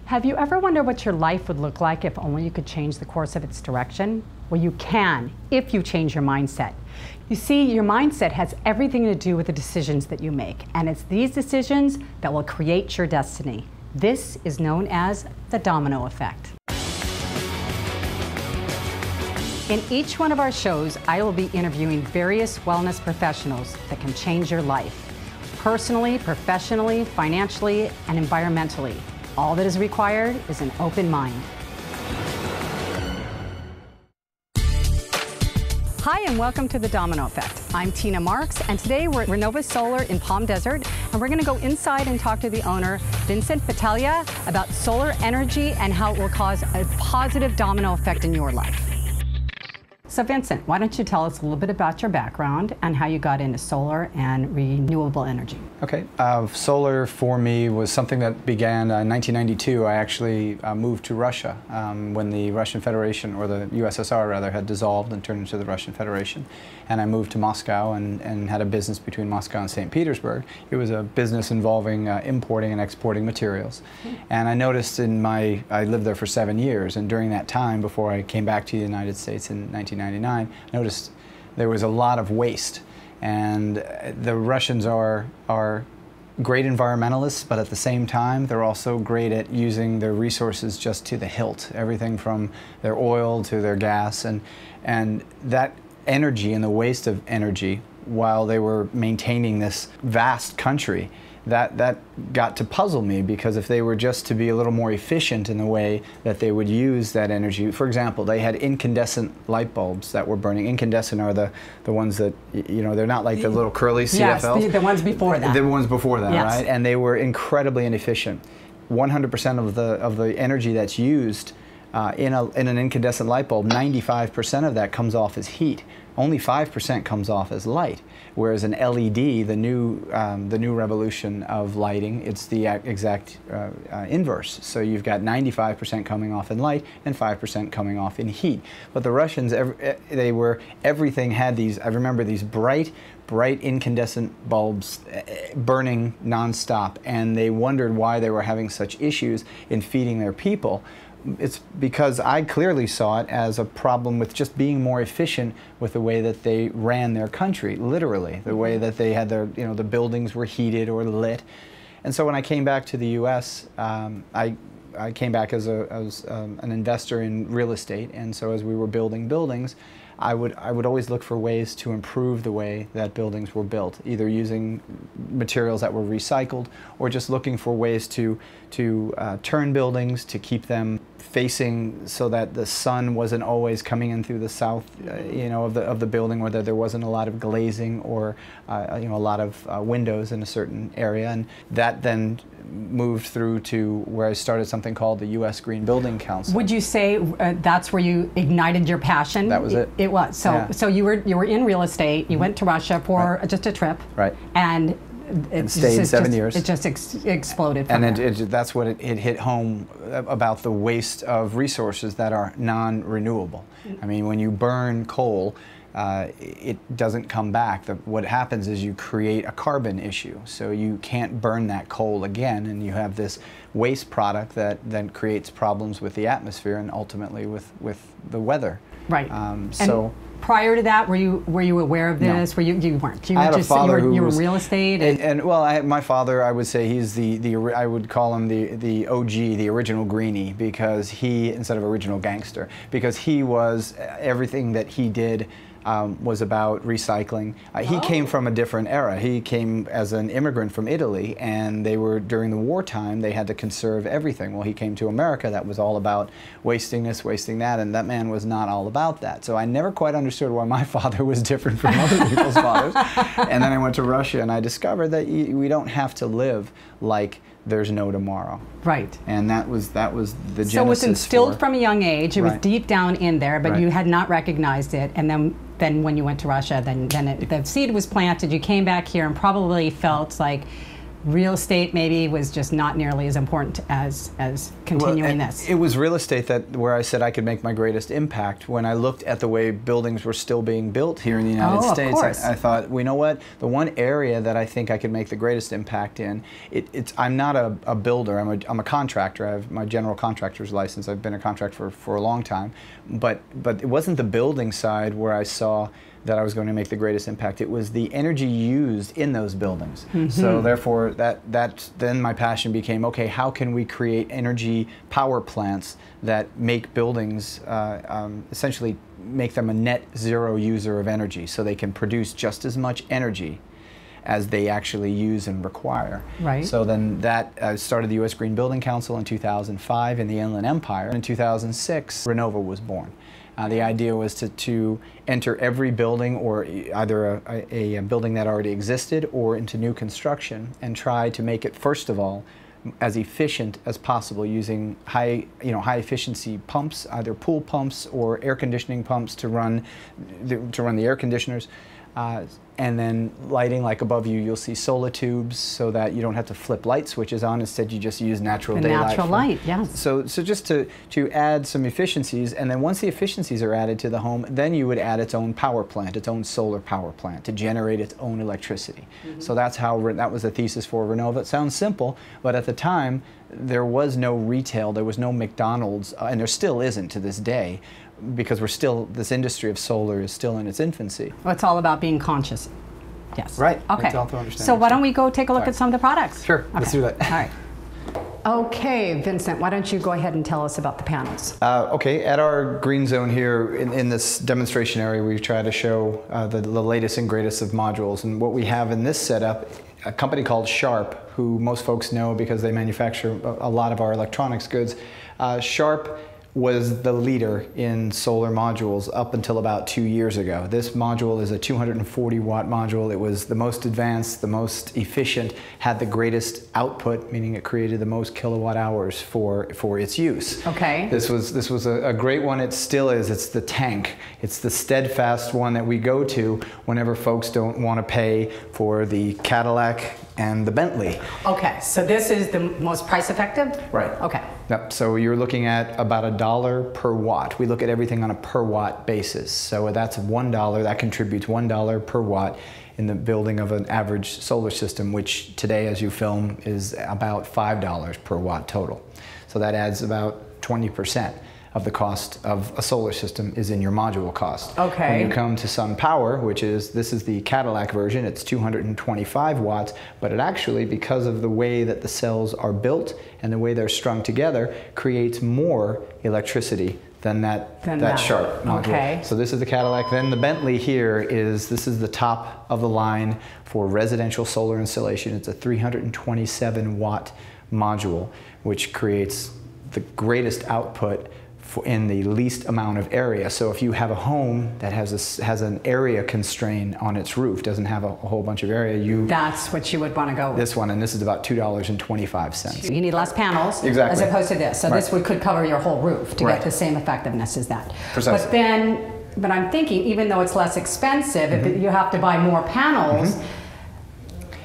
Have you ever wondered what your life would look like if only you could change the course of its direction? Well, you can if you change your mindset. You see, your mindset has everything to do with the decisions that you make, and it's these decisions that will create your destiny. This is known as the domino effect. In each one of our shows, I will be interviewing various wellness professionals that can change your life, personally, professionally, financially, and environmentally. All that is required is an open mind. Hi, and welcome to the Domino Effect. I'm Tina Marx, and today we're at Renova Solar in Palm Desert, and we're going to go inside and talk to the owner, Vincent Battaglia, about solar energy and how it will cause a positive domino effect in your life. So Vincent, why don't you tell us a little bit about your background and how you got into solar and renewable energy? Okay, solar for me was something that began in 1992. I actually moved to Russia when the Russian Federation, or the USSR rather, had dissolved and turned into the Russian Federation. And I moved to Moscow and had a business between Moscow and St. Petersburg. It was a business involving importing and exporting materials. And I noticed I lived there for 7 years, and during that time, before I came back to the United States in 1999, I noticed there was a lot of waste. And the Russians are great environmentalists, but at the same time, they're also great at using their resources just to the hilt. Everything from their oil to their gas, and that energy and the waste of energy, while they were maintaining this vast country, that got to puzzle me, because if they were just to be a little more efficient in the way that they would use that energy. For example, they had incandescent light bulbs that were burning. Incandescent are the ones that, you know, they're not like the little curly CFLs. Yes, the ones before that. The ones before that, yes. Right? And they were incredibly inefficient. 100% of the energy that's used in an incandescent light bulb, 95% of that comes off as heat. Only 5% comes off as light. Whereas an LED, the new revolution of lighting, it's the exact inverse. So you've got 95% coming off in light and 5% coming off in heat. But the Russians, everything had these. I remember these bright incandescent bulbs burning nonstop, and they wondered why they were having such issues in feeding their people. It's because I clearly saw it as a problem with just being more efficient with the way that they ran their country, literally, the way that they had their, the buildings were heated or lit. And so when I came back to the U.S., I came back as an investor in real estate, and so as we were building buildings, I would always look for ways to improve the way that buildings were built, either using materials that were recycled or just looking for ways to turn buildings, to keep them facing so that the sun wasn't always coming in through the south, of the building, or that there wasn't a lot of glazing or a lot of windows in a certain area. And that then moved through to where I started something called the U.S. Green Building Council. Would you say that's where you ignited your passion? That was it. It was. So yeah. So you were in real estate. You went to Russia for just a trip. Right. And it stayed 7 years. It just exploded from and that's what it hit home about, the waste of resources that are non-renewable. I mean, when you burn coal, it doesn't come back. What happens is you create a carbon issue. So you can't burn that coal again, and you have this waste product that then creates problems with the atmosphere and ultimately with the weather. Right. So prior to that, were you aware of this? No. You weren't. You I had a father you were real estate. My father, I would say he's I would call him the OG, the original greenie, because he, instead of original gangster, because he was, everything that he did was about recycling. He came from a different era. He came as an immigrant from Italy, and during the wartime, they had to conserve everything. Well, he came to America, that was all about wasting this, wasting that, and that man was not all about that. So I never quite understood why my father was different from other people's fathers. And then I went to Russia, and I discovered that we don't have to live like there's no tomorrow. Right. And that was the genesis. So it was instilled from a young age. It was deep down in there, but right. You had not recognized it. And then when you went to Russia, then the seed was planted. You came back here and probably felt like real estate maybe was just not nearly as important as continuing this. It was real estate where I said I could make my greatest impact. When I looked at the way buildings were still being built here in the United States, of course. I thought, well, you know what? The one area that I think I could make the greatest impact in, I'm not a builder. I'm a contractor. I have my general contractor's license. I've been a contractor for a long time, but it wasn't the building side where I saw that I was going to make the greatest impact. It was the energy used in those buildings. So therefore, then my passion became, okay, how can we create energy power plants that make buildings, essentially make them a net zero user of energy, so they can produce just as much energy as they actually use and require. Right. So then that started the U.S. Green Building Council in 2005 in the Inland Empire. In 2006, Renova was born. The idea was to enter every building, or either a building that already existed or into new construction, and try to make it, first of all, as efficient as possible, using high efficiency pumps, either pool pumps or air conditioning pumps to run the air conditioners. And then lighting, like above you, you'll see solar tubes, so that you don't have to flip light switches on. Instead, you just use natural daylight. Natural light, yes. So just to add some efficiencies, and then once the efficiencies are added to the home, then you would add its own power plant, its own solar power plant, to generate its own electricity. So that's how that was the thesis for Renova. It sounds simple, but at the time, there was no retail, there was no McDonald's, and there still isn't to this day, because this industry of solar is still in its infancy. Well, it's all about being conscious. Yes. Right. Okay. So why don't we go take a look at some of the products? Sure. Okay. Let's do that. All right. Okay, Vincent, why don't you go ahead and tell us about the panels? Okay, at our green zone here in this demonstration area, we try to show the latest and greatest of modules. And what we have in this setup, a company called Sharp, who most folks know because they manufacture a lot of our electronics goods. Sharp was the leader in solar modules up until about 2 years ago. This module is a 240 watt module. It was the most advanced, the most efficient, had the greatest output, meaning it created the most kilowatt hours for its use. Okay. This was a great one. It still is. It's the tank. It's the steadfast one that we go to whenever folks don't want to pay for the Cadillac and the Bentley. Okay, so this is the most price effective? Right. Okay. Yep, so you're looking at about $1 per watt. We look at everything on a per watt basis. So that's $1, that contributes $1 per watt in the building of an average solar system, which today, as you film, is about $5 per watt total. So that adds about 20% of the cost of a solar system is in your module cost. Okay. When you come to Sun Power, this is the Cadillac version, it's 225 watts, but it actually, because of the way that the cells are built and the way they're strung together, creates more electricity than that Sharp module. Okay. So this is the Cadillac. Then the Bentley here this is the top of the line for residential solar installation. It's a 327 watt module, which creates the greatest output in the least amount of area. So if you have a home that has an area constraint on its roof, doesn't have a whole bunch of area, that's what you would want to go with. This one, and this is about $2.25. You need less panels, exactly, as opposed to this. So this could cover your whole roof to get the same effectiveness as that. Precisely. But I'm thinking, even though it's less expensive, if you have to buy more panels,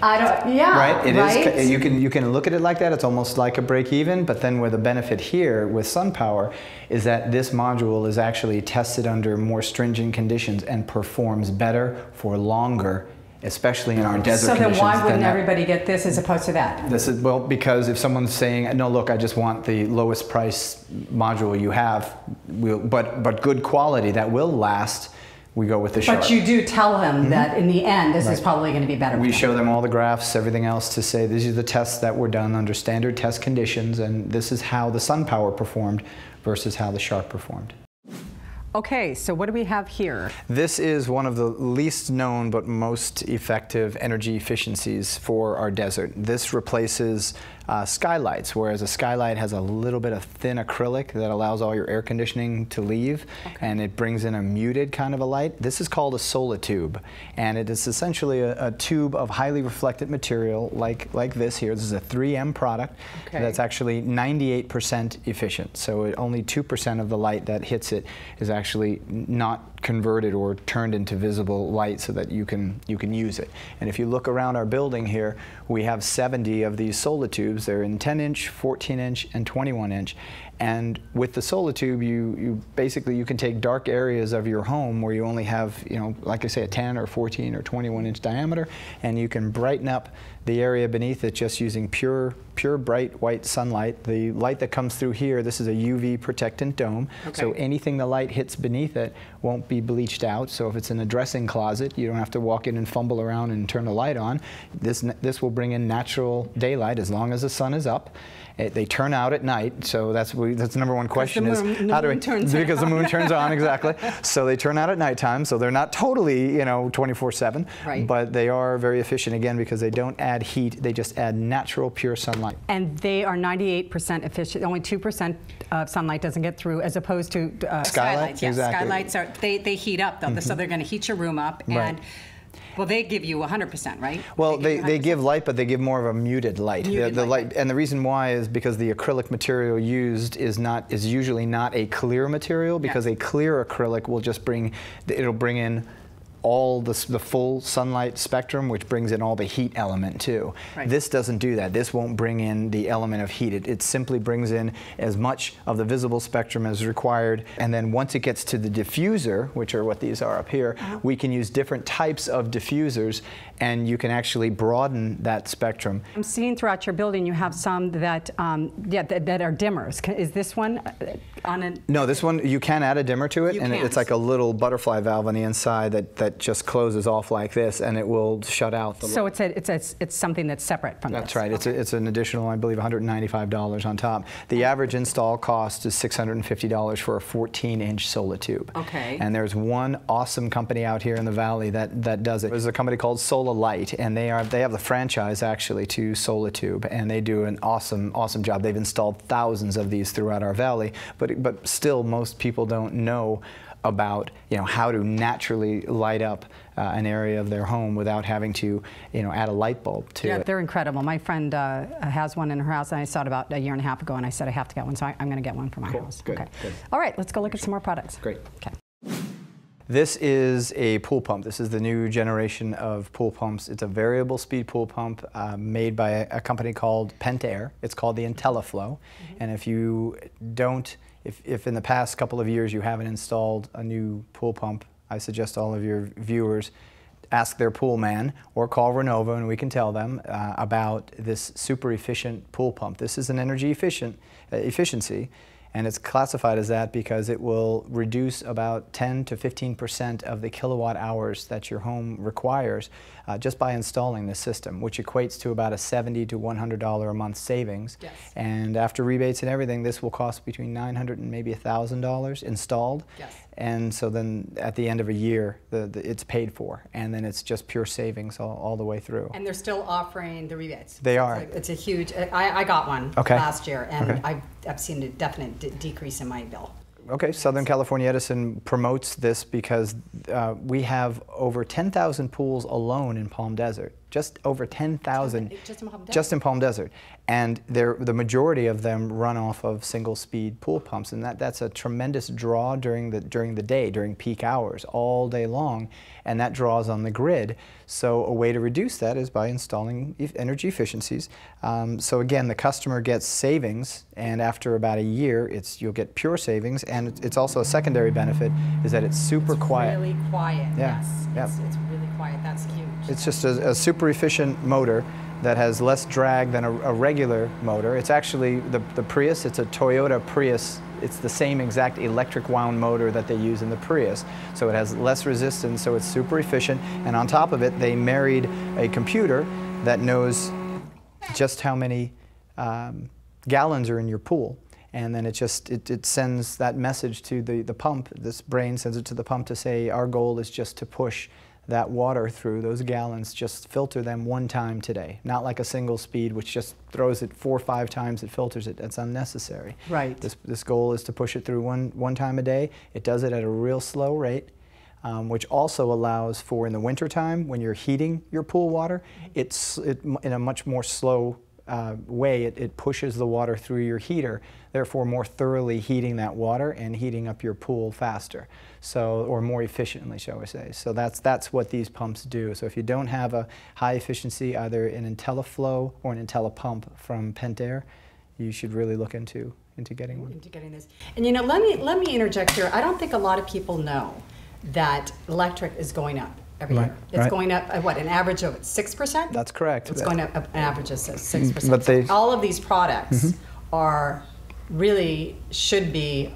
Right, it is. You can look at it like that. It's almost like a break even. But then, where the benefit here with SunPower is that this module is actually tested under more stringent conditions and performs better for longer, especially in our desert conditions. So then, why wouldn't everybody get this as opposed to that? This is because if someone's saying, "No, look, I just want the lowest price module you have, but good quality that will last," we go with the Sharp. But you do tell them that in the end, this is probably going to be better. We show them all the graphs, everything else, to say these are the tests that were done under standard test conditions, and this is how the SunPower performed versus how the Sharp performed. Okay, so what do we have here? This is one of the least known but most effective energy efficiencies for our desert. This replaces skylights, whereas a skylight has a little bit of thin acrylic that allows all your air conditioning to leave, and it brings in a muted kind of a light. This is called a solar tube, and it is essentially a tube of highly reflectant material like this here. This is a 3M product that's actually 98% efficient, so only 2% of the light that hits it is actually not converted or turned into visible light so that you can use it. And if you look around our building here, we have 70 of these solar tubes. They're in 10-inch, 14-inch, and 21-inch. And with the solar tube, you basically you can take dark areas of your home where you only have, like I say, a 10 or 14 or 21-inch diameter, and you can brighten up the area beneath it just using pure bright white sunlight. The light that comes through here, this is a UV protectant dome, so anything the light hits beneath it won't be bleached out. So if it's in a dressing closet, you don't have to walk in and fumble around and turn the light on. This will bring in natural daylight as long as the sun is up. They turn out at night, so that's the number one question is how do because the moon turns on, exactly. So they turn out at nighttime, so they're not totally 24/7, but they are very efficient again because they don't add heat, they just add natural pure sunlight. And they are 98% efficient. Only 2% of sunlight doesn't get through, as opposed to skylights. Yes, exactly. Skylights they heat up though, so they're going to heat your room up and. Well, they give you 100%, right? Well, they give light, but they give more of a muted light. The light, and the reason why is because the acrylic material used is usually not a clear material, because a clear acrylic will just bring in all the full sunlight spectrum, which brings in all the heat element too. This doesn't do that. This won't bring in the element of heat. It simply brings in as much of the visible spectrum as required, and then once it gets to the diffuser, which are what these are up here, we can use different types of diffusers, and you can actually broaden that spectrum. I'm seeing throughout your building you have some that that are dimmers. Is this one on a... No, this one you can add a dimmer to it, and it's like a little butterfly valve on the inside that just closes off like this, and it will shut out the light. So it's something that's separate from this. That's right. It's an additional, I believe, $195 on top. The average install cost is $650 for a 14-inch solar tube. And there's one awesome company out here in the valley that does it. There's a company called Solar Light, and they have the franchise actually to Solar Tube, and they do an awesome job. They've installed thousands of these throughout our valley, but still most people don't know about how to naturally light up an area of their home without having to add a light bulb to it. They're incredible. My friend has one in her house, and I saw it about a year and a half ago, and I said I have to get one, so I'm going to get one for my house. Good. All right, let's go look at some more products. Great. This is a pool pump. This is the new generation of pool pumps. It's a variable speed pool pump made by a company called Pentair. It's called the IntelliFlow. And if you don't, if in the past couple of years you haven't installed a new pool pump, I suggest all of your viewers ask their pool man or call Renova, and we can tell them about this super efficient pool pump. This is an energy efficiency. And it's classified as that because it will reduce about 10 to 15% of the kilowatt hours that your home requires just by installing this system, which equates to about a $70 to $100 a month savings. And after rebates and everything, this will cost between $900 and maybe $1,000 installed. And so then at the end of a year, it's paid for, and then it's just pure savings all the way through. And they're still offering the rebates. They are. It's a huge, I got one last year, and I've seen a definite decrease in my bill. Southern California Edison promotes this because we have over 10,000 pools alone in Palm Desert. Just over 10,000 just in Palm Desert. And the majority of them run off of single-speed pool pumps, and that's a tremendous draw during the day, during peak hours, all day long, and that draws on the grid. So a way to reduce that is by installing energy efficiencies. So again, the customer gets savings, and after about a year, you'll get pure savings, and it's also a secondary benefit is that it's super quiet. Really quiet. Yes. It's really quiet. That's huge. It's just a super efficient motor that has less drag than a regular motor. It's actually the Prius. It's a Toyota Prius. It's the same exact electric wound motor that they use in the Prius. So it has less resistance, so it's super efficient. And on top of it, they married a computer that knows just how many gallons are in your pool. And then it sends that message to the pump. This brain sends it to the pump to say, our goal is just to push that water through, those gallons, just filter them one time today. Not like a single speed, which just throws it 4 or 5 times, it filters it. That's unnecessary. Right. This goal is to push it through one time a day. It does it at a real slow rate, which also allows for, in the wintertime, when you're heating your pool water, in a much more slow way, it pushes the water through your heater, therefore more thoroughly heating that water and heating up your pool faster, or more efficiently, shall we say. So that's what these pumps do. So if you don't have a high efficiency, either an IntelliFlow or an IntelliPump from Pentair, you should really look into getting one. Into getting this. And you know, let me interject here. I don't think a lot of people know that electric is going up every year. It's going up, what, an average of 6%? That's correct. It's going up an average of 6%. But so all of these products should be,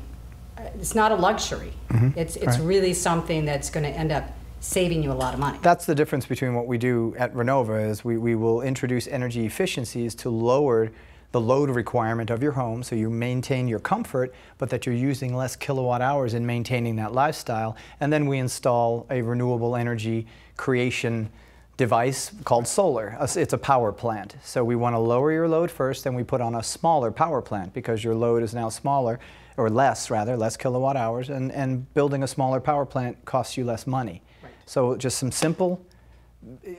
it's not a luxury. It's really something that's going to end up saving you a lot of money. That's the difference between what we do at Renova, is we will introduce energy efficiencies to lower the load requirement of your home, so you maintain your comfort, but that you're using less kilowatt hours in maintaining that lifestyle. And then we install a renewable energy creation device called solar. It's a power plant. So we want to lower your load first, then we put on a smaller power plant because your load is now smaller, or less kilowatt hours, and building a smaller power plant costs you less money. Right. So just some simple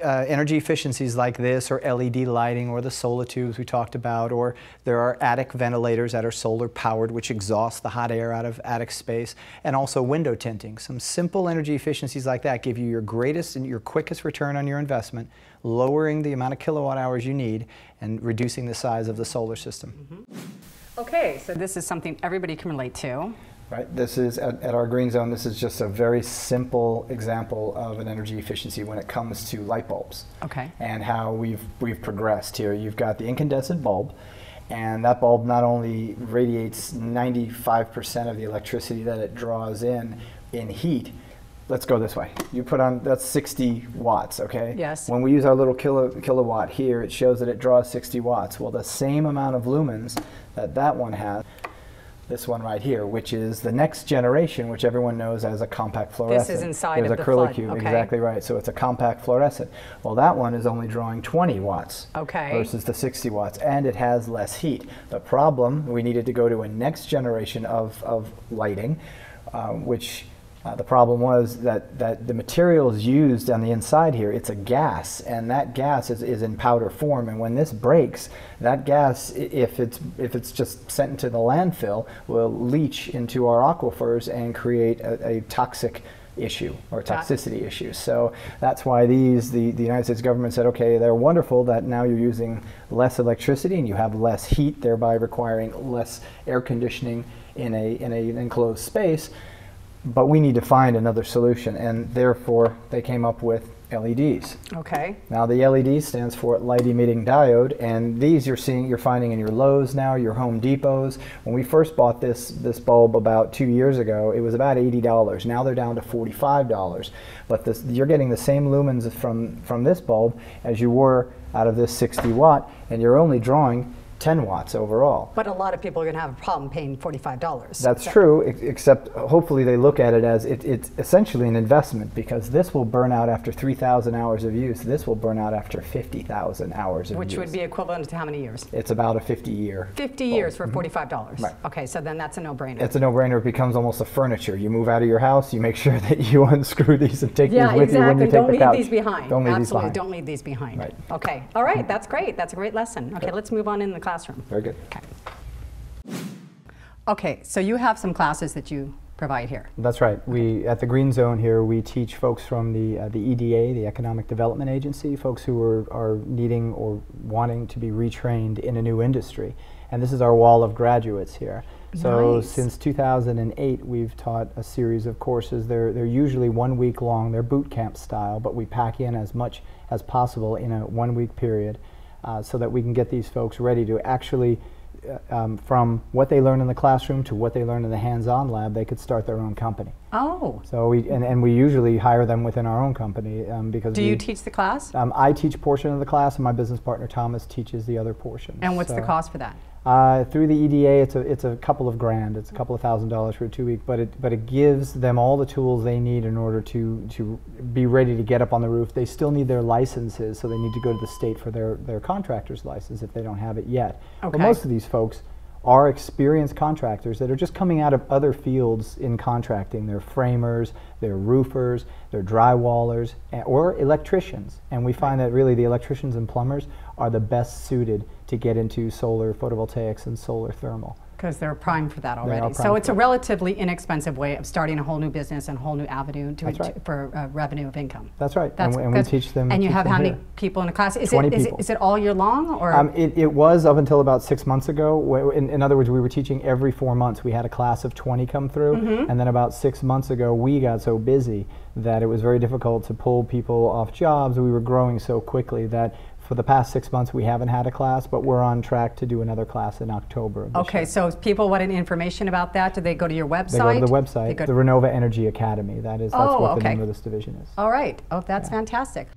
energy efficiencies like this, or LED lighting, or the solar tubes we talked about, or there are attic ventilators that are solar powered, which exhaust the hot air out of attic space, and also window tinting. Some simple energy efficiencies like that give you your greatest and your quickest return on your investment, lowering the amount of kilowatt hours you need and reducing the size of the solar system. Okay, so this is something everybody can relate to. Right. This is, at our green zone, this is just a very simple example of an energy efficiency when it comes to light bulbs. Okay. And how we've progressed here. You've got the incandescent bulb, and that bulb not only radiates 95% of the electricity that it draws in heat. Let's go this way. You put on, that's 60 watts, okay? Yes. When we use our little kilowatt here, it shows that it draws 60 watts. Well, the same amount of lumens that one has, this one right here, which is the next generation, which everyone knows as a compact fluorescent. This is inside of the acrylic flood. Okay. Exactly right. So it's a compact fluorescent. Well, that one is only drawing 20 watts versus the 60 watts, and it has less heat. The problem, we needed to go to a next generation of lighting, which the problem was that the materials used on the inside here, it's a gas, and that gas is in powder form, and when this breaks, that gas, if it's just sent into the landfill, will leach into our aquifers and create a toxic issue or toxicity issue. So that's why the United States government said, okay, they're wonderful that now you're using less electricity and you have less heat, thereby requiring less air conditioning in an enclosed space. But we need to find another solution, and therefore they came up with LEDs. Okay. Now the LED stands for light emitting diode, and these you're finding in your Lowe's now, your Home Depots. When we first bought this bulb about 2 years ago, it was about $80. Now they're down to $45. But you're getting the same lumens from this bulb as you were out of this 60 watt, and you're only drawing 10 watts overall. But a lot of people are going to have a problem paying $45. That's true, except hopefully they look at it as it's essentially an investment, because this will burn out after 3,000 hours of use. This will burn out after 50,000 hours of use. Which would be equivalent to how many years? It's about a 50-year. 50 years for $45. Right. Okay, so then that's a no-brainer. It's a no-brainer. It becomes almost a furniture. You move out of your house, you make sure that you unscrew these and take these with you when you take the couch. Don't leave these behind. Don't leave Absolutely, these behind. Don't leave these behind. Right. Okay, all right, that's great. That's a great lesson. Okay, let's move on in the classroom. Very good. Okay, so you have some classes that you provide here. That's right. We, at the Green Zone here, we teach folks from the EDA, the Economic Development Agency, folks who are needing or wanting to be retrained in a new industry. And this is our wall of graduates here. So nice. Since 2008, we've taught a series of courses. They're usually 1 week long. They're boot camp style, but we pack in as much as possible in a 1 week period so that we can get these folks ready to actually from what they learn in the classroom to what they learn in the hands-on lab, they could start their own company. Oh. So we usually hire them within our own company because. Do you teach the class? I teach a portion of the class, and my business partner Thomas teaches the other portion. And what's the cost for that? Through the EDA, it's a couple of grand. It's a couple of $1,000s for a 2-week, but it gives them all the tools they need in order to be ready to get up on the roof. They still need their licenses, so they need to go to the state for their contractor's license if they don't have it yet. Okay. But most of these folks are experienced contractors that are just coming out of other fields in contracting. They're framers, they're roofers, they're drywallers, or electricians. And we find that really the electricians and plumbers are the best suited to get into solar photovoltaics and solar thermal. Because they're primed for that already. So it's a relatively inexpensive way of starting a whole new business and a whole new avenue for revenue of income. That's right. And we teach them. And you have how many people in the class? 20 people. Is it all year long? Or? It was up until about 6 months ago. In other words, we were teaching every 4 months. We had a class of 20 come through. And then about 6 months ago, we got so busy that it was very difficult to pull people off jobs. We were growing so quickly that for the past 6 months, we haven't had a class, but we're on track to do another class in October of this year. So if people wanted information about that, do they go to your website? They go to the website, the Renova Energy Academy. That's what the name of this division is. All right. Oh, that's fantastic.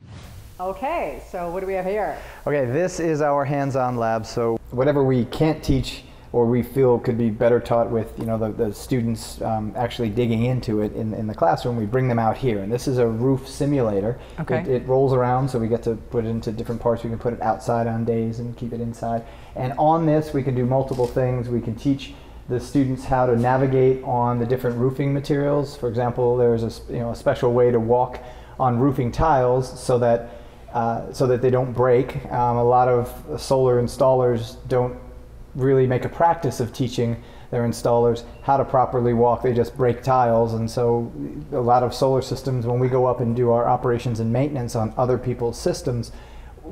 Okay, so what do we have here? Okay, this is our hands-on lab. So whatever we can't teach or we feel could be better taught with the students actually digging into it in the classroom, we bring them out here. And this is a roof simulator. Okay. It rolls around, so we get to put it into different parts. We can put it outside on days and keep it inside. And on this, we can do multiple things. We can teach the students how to navigate on the different roofing materials. For example, there's a special way to walk on roofing tiles so that they don't break. A lot of solar installers don't really make a practice of teaching their installers how to properly walk. They just break tiles, and so a lot of solar systems, when we go up and do our operations and maintenance on other people's systems,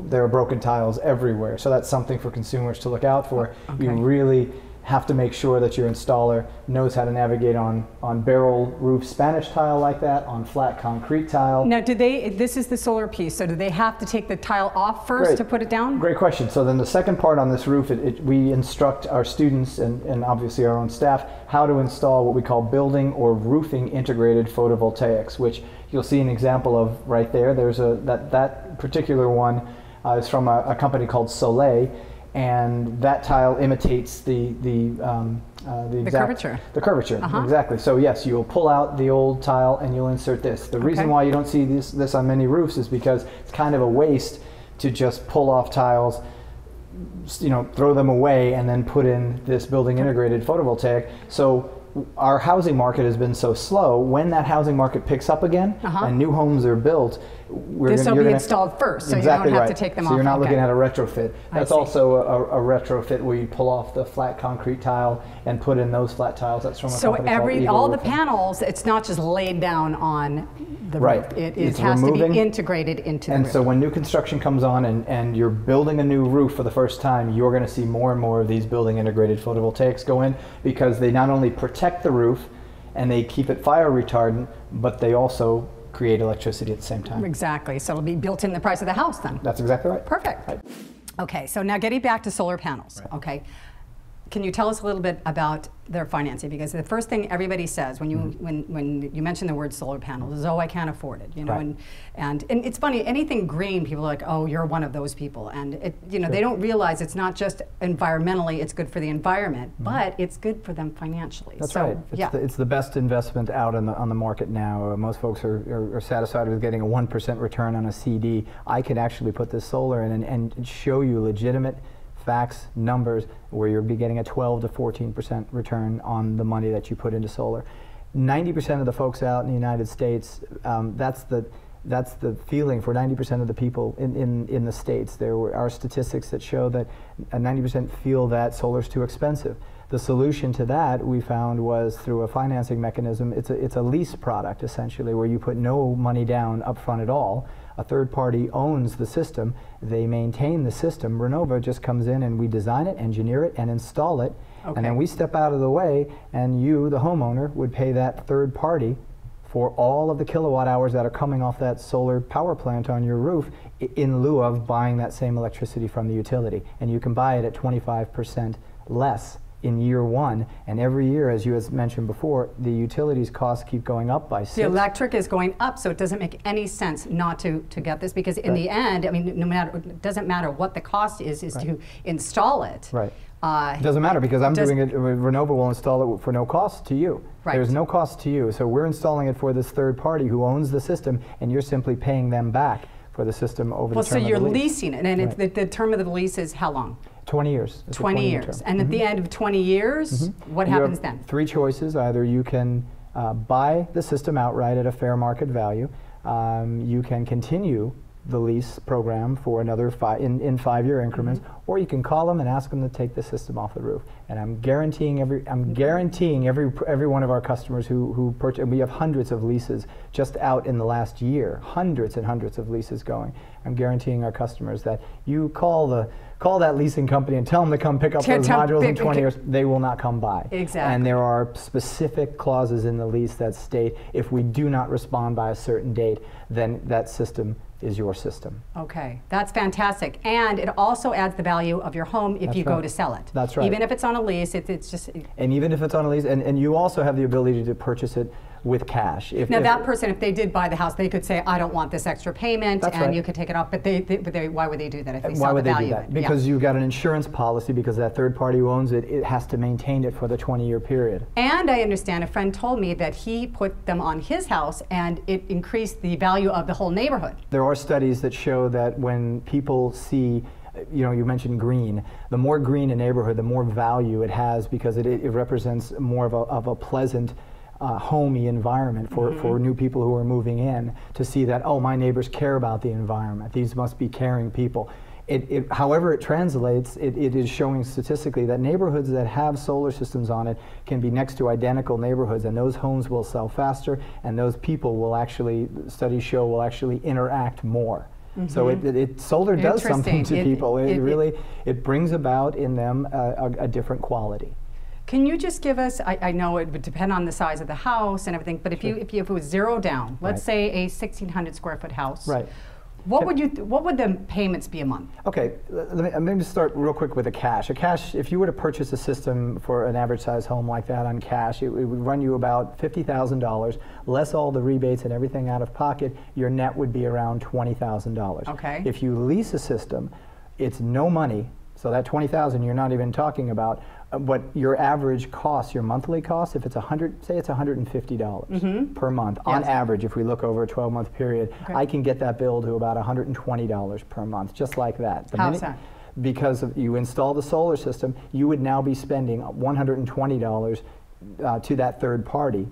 there are broken tiles everywhere. So that's something for consumers to look out for. Okay. You really have to make sure that your installer knows how to navigate on barrel roof Spanish tile like that, on flat concrete tile. Now, this is the solar piece, so do they have to take the tile off first to put it down? Great question. So then the second part on this roof, we instruct our students and obviously our own staff how to install what we call building or roofing integrated photovoltaics, which you'll see an example of right there. There's that particular one is from a company called Solar. And that tile imitates the curvature. The curvature, exactly. So yes, you'll pull out the old tile and you'll insert this. The reason why you don't see this on many roofs is because it's kind of a waste to just pull off tiles, throw them away and then put in this building integrated photovoltaic. So our housing market has been so slow. When that housing market picks up again and new homes are built, this will be installed first, so exactly you don't have to take them off. So you're not looking at a retrofit. That's also a retrofit where you pull off the flat concrete tile and put in those flat tiles. That's from a company called Eagle all the Roofing. panels, it's not just laid down on the roof. It has to be integrated into the roof. And so when new construction comes on and you're building a new roof for the first time, you're going to see more and more of these building integrated photovoltaics go in, because they not only protect the roof and they keep it fire retardant, but they also create electricity at the same time. Exactly. So it'll be built in the price of the house then. That's exactly right. Perfect. Right. Okay, so now getting back to solar panels. Right. Okay. Can you tell us a little bit about their financing? Because the first thing everybody says when you when you mention the word solar panels is, oh, I can't afford it, and it's funny, anything green, people are like, oh, you're one of those people, and they don't realize it's not just environmentally, it's good for the environment, but it's good for them financially. That's right. It's the best investment out on the market now. Most folks are satisfied with getting a 1% return on a CD. I could actually put this solar in and show you legitimate facts, numbers, where you'll be getting a 12 to 14% return on the money that you put into solar. 90% of the folks out in the United States, that's the feeling for 90% of the people in the States. There are statistics that show that 90% feel that solar's too expensive. The solution to that, we found, was through a financing mechanism. It's a lease product, essentially, where you put no money down up front at all. A third party owns the system. They maintain the system. Renova just comes in and we design it, engineer it, and install it. Okay. And then we step out of the way, and you, the homeowner, would pay that third party for all of the kilowatt hours that are coming off that solar power plant on your roof in lieu of buying that same electricity from the utility. And you can buy it at 25% less in year one, and every year, as you has mentioned before, the utilities costs keep going up by 6. The electric is going up, so it doesn't make any sense not to get this, because in the end, I mean, no matter, it doesn't matter what the cost is to install it. Right. It doesn't matter, because I'm doing it, Renova will install it for no cost to you. Right. There's no cost to you, so we're installing it for this third party who owns the system, and you're simply paying them back for the system over the term of the lease. Well, so you're leasing it, and the term of the lease is how long? 20 years. 20 years. And at the end of 20 years, what happens then? 3 choices. Either you can buy the system outright at a fair market value. You can continue the lease program for another in 5-year increments, or you can call them and ask them to take the system off the roof. And I'm guaranteeing every one of our customers who purchase, and we have hundreds of leases just out in the last year, hundreds and hundreds of leases going. I'm guaranteeing our customers that you call that leasing company and tell them to come pick up those modules in 20 years, they will not come by. Exactly. And there are specific clauses in the lease that state if we do not respond by a certain date, then that system is your system. Okay, that's fantastic. And it also adds the value of your home if you go to sell it. That's right. Even if it's on a lease, it's just... And even if it's on a lease, and you also have the ability to purchase it with cash. Now that person, if they did buy the house, they could say, I don't want this extra payment, and you could take it off, but why would they do that if they saw the value of it? Because you've got an insurance policy, because that third party who owns it, it has to maintain it for the 20-year period. And I understand a friend told me that he put them on his house and it increased the value of the whole neighborhood. There are studies that show that when people see, you know, you mentioned green. The more green a neighborhood, the more value it has, because it represents more of a pleasant, homey environment for new people who are moving in, to see that, oh, my neighbors care about the environment. These must be caring people. However it translates, it is showing statistically that neighborhoods that have solar systems on it can be next to identical neighborhoods, and those homes will sell faster, and those people will actually, studies show, will actually interact more. So solar does something to people. It brings about in them a different quality. Can you just give us, I know it would depend on the size of the house and everything, but if it was 0 down, let's say a 1,600 square foot house, what would the payments be a month? Okay, let me start real quick with a cash. If you were to purchase a system for an average size home like that on cash, it would run you about $50,000, less all the rebates and everything out of pocket. Your net would be around $20,000. Okay. If you lease a system, it's no money. So that $20,000 you're not even talking about, but your average cost, your monthly cost, if it's say it's $150 per month, on average, if we look over a 12-month period, I can get that bill to about $120 per month, just like that. How's that? Because you install the solar system, you would now be spending $120 to that third party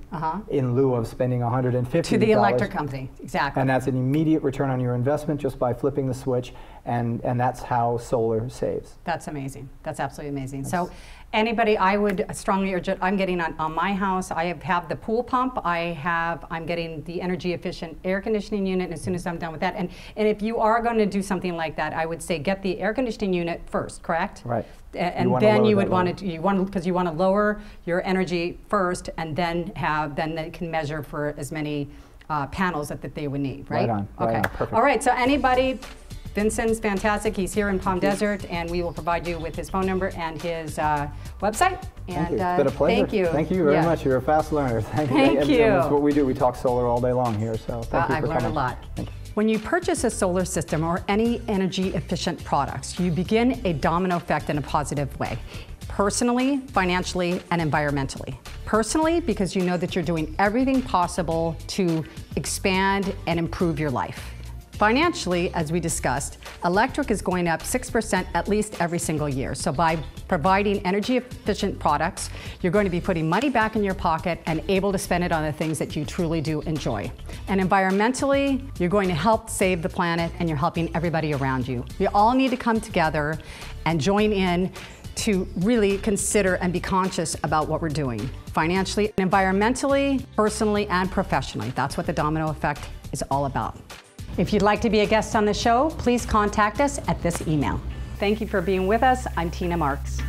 in lieu of spending $150 to the electric company. Exactly. And that's an immediate return on your investment just by flipping the switch, and that's how solar saves. That's amazing. That's absolutely amazing. So anybody, I would strongly urge it. I'm getting on my house, I have the pool pump, I'm getting the energy efficient air conditioning unit, and as soon as I'm done with that, and if you are going to do something like that, I would say get the air conditioning unit first, correct? Right. And then you would want to, because you want to lower your energy first, and then they can measure for as many panels that they would need, right? Right on. Okay. Right on. Perfect. All right. So anybody, Vincent's fantastic. He's here in Palm Desert, and we will provide you with his phone number and his website. Thank you. It's been a pleasure. Thank you. Thank you very much. You're a fast learner. Thank you. That's what we do. We talk solar all day long here. So thank you for coming. I've learned a lot. Thank you. When you purchase a solar system or any energy efficient products, you begin a domino effect in a positive way. Personally, financially, and environmentally. Personally, because you know that you're doing everything possible to expand and improve your life. Financially, as we discussed, electric is going up 6% at least every single year. So by providing energy efficient products, you're going to be putting money back in your pocket and able to spend it on the things that you truly do enjoy. And environmentally, you're going to help save the planet, and you're helping everybody around you. We all need to come together and join in to really consider and be conscious about what we're doing financially, environmentally, personally, and professionally. That's what the domino effect is all about. If you'd like to be a guest on the show, please contact us at this email. Thank you for being with us. I'm Tina Marx.